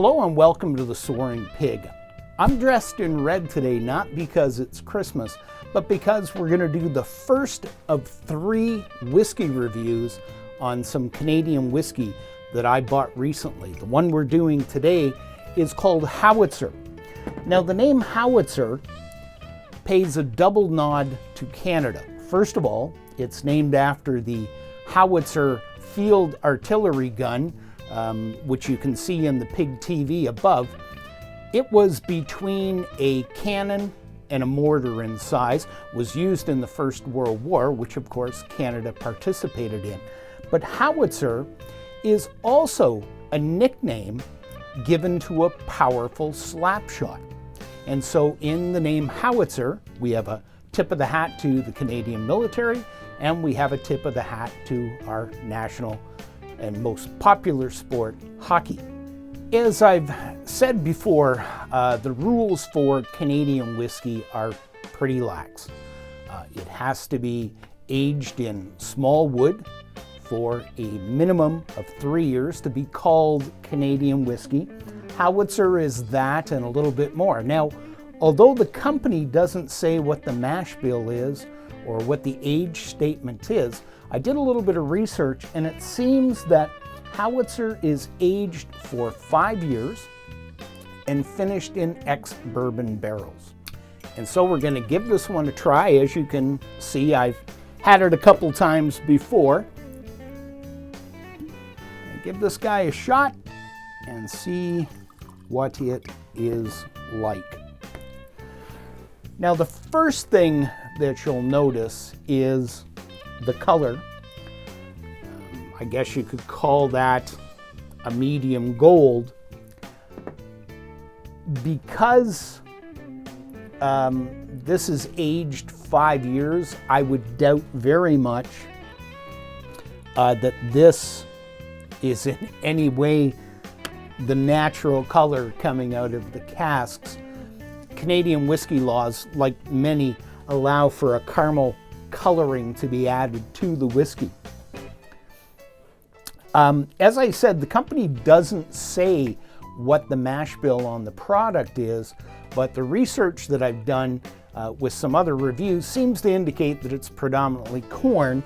Hello and welcome to the Soaring Pig. I'm dressed in red today not because it's Christmas, but because we're going to do the first of 3 whiskey reviews on some Canadian whiskey that I bought recently. The one we're doing today is called Howitzer. Now the name Howitzer pays a double nod to Canada. First of all, it's named after the Howitzer field artillery gun, which you can see in the Pig TV above. It was between a cannon and a mortar in size, was used in the First World War, which of course Canada participated in. But Howitzer is also a nickname given to a powerful slap shot. And so in the name Howitzer, we have a tip of the hat to the Canadian military, and we have a tip of the hat to our national and most popular sport, hockey. As I've said before, the rules for Canadian whiskey are pretty lax. It has to be aged in small wood for a minimum of 3 years to be called Canadian whiskey. Howitzer is that and a little bit more. Now, although the company doesn't say what the mash bill is or what the age statement is, I did a little bit of research and it seems that Howitzer is aged for 5 years and finished in ex-bourbon barrels. And so we're going to give this one a try. As you can see, I've had it a couple times before. Give this guy a shot and see what it is like. Now the first thing that you'll notice is the color. I guess you could call that a medium gold. Because this is aged 5 years, I would doubt very much that this is in any way the natural color coming out of the casks. Canadian whiskey laws, like many, allow for a caramel coloring to be added to the whiskey. As I said, the company doesn't say what the mash bill on the product is, but the research that I've done with some other reviews seems to indicate that it's predominantly corn,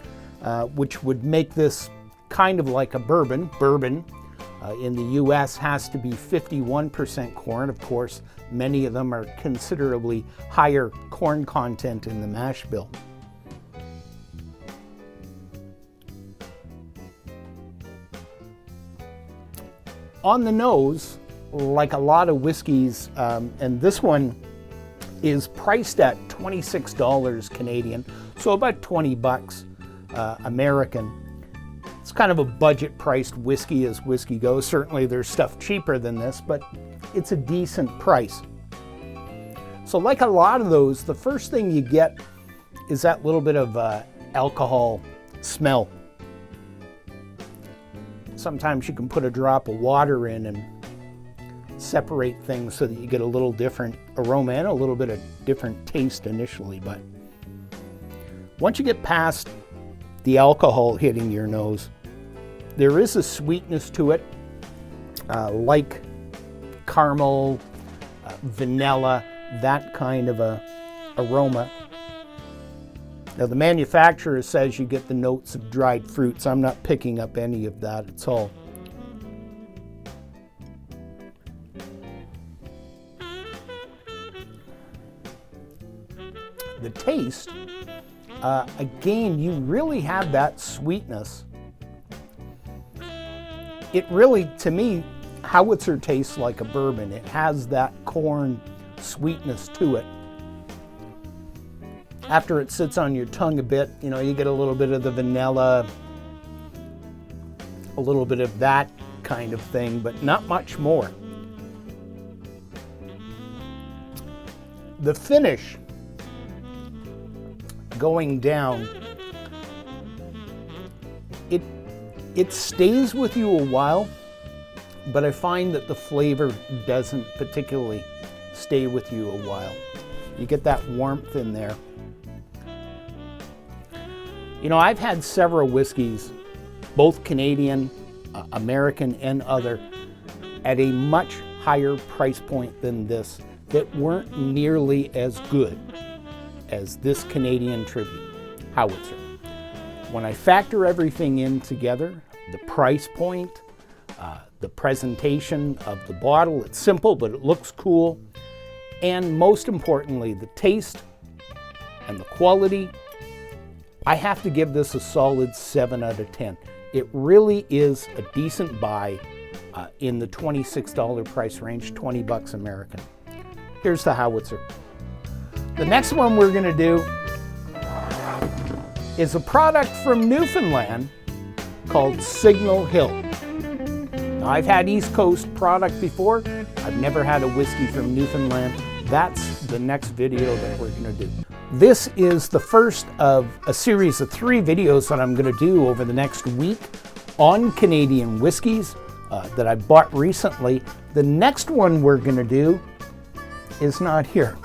which would make this kind of like a bourbon. Bourbon in the US has to be 51% corn. Of course, many of them are considerably higher corn content in the mash bill. On the nose, like a lot of whiskeys, and this one is priced at $26 Canadian, so about 20 bucks American. It's kind of a budget-priced whiskey as whiskey goes. Certainly there's stuff cheaper than this, but it's a decent price. So like a lot of those, the first thing you get is that little bit of alcohol smell. Sometimes you can put a drop of water in and separate things so that you get a little different aroma and a little bit of different taste initially. But once you get past the alcohol hitting your nose, there is a sweetness to it, like caramel, vanilla, that kind of a aroma. Now the manufacturer says you get the notes of dried fruits. I'm not picking up any of that at all. The taste, again, you really have that sweetness. It really, to me, Howitzer tastes like a bourbon. It has that corn sweetness to it. After it sits on your tongue a bit, you know, you get a little bit of the vanilla, a little bit of that kind of thing, but not much more. The finish going down, it stays with you a while, but I find that the flavor doesn't particularly stay with you a while. You get that warmth in there. You know, I've had several whiskeys, both Canadian, American, and other, at a much higher price point than this that weren't nearly as good as this Canadian tribute, Howitzer. When I factor everything in together, the price point, the presentation of the bottle, it's simple, but it looks cool. And most importantly, the taste and the quality, I have to give this a solid 7 out of 10. It really is a decent buy in the $26 price range, 20 bucks American. Here's the Howitzer. The next one we're gonna do is a product from Newfoundland called Signal Hill. Now, I've had East Coast product before. I've never had a whiskey from Newfoundland. That's the next video that we're gonna do. This is the first of a series of 3 videos that I'm gonna do over the next week on Canadian whiskeys that I bought recently. The next one we're gonna do is not here.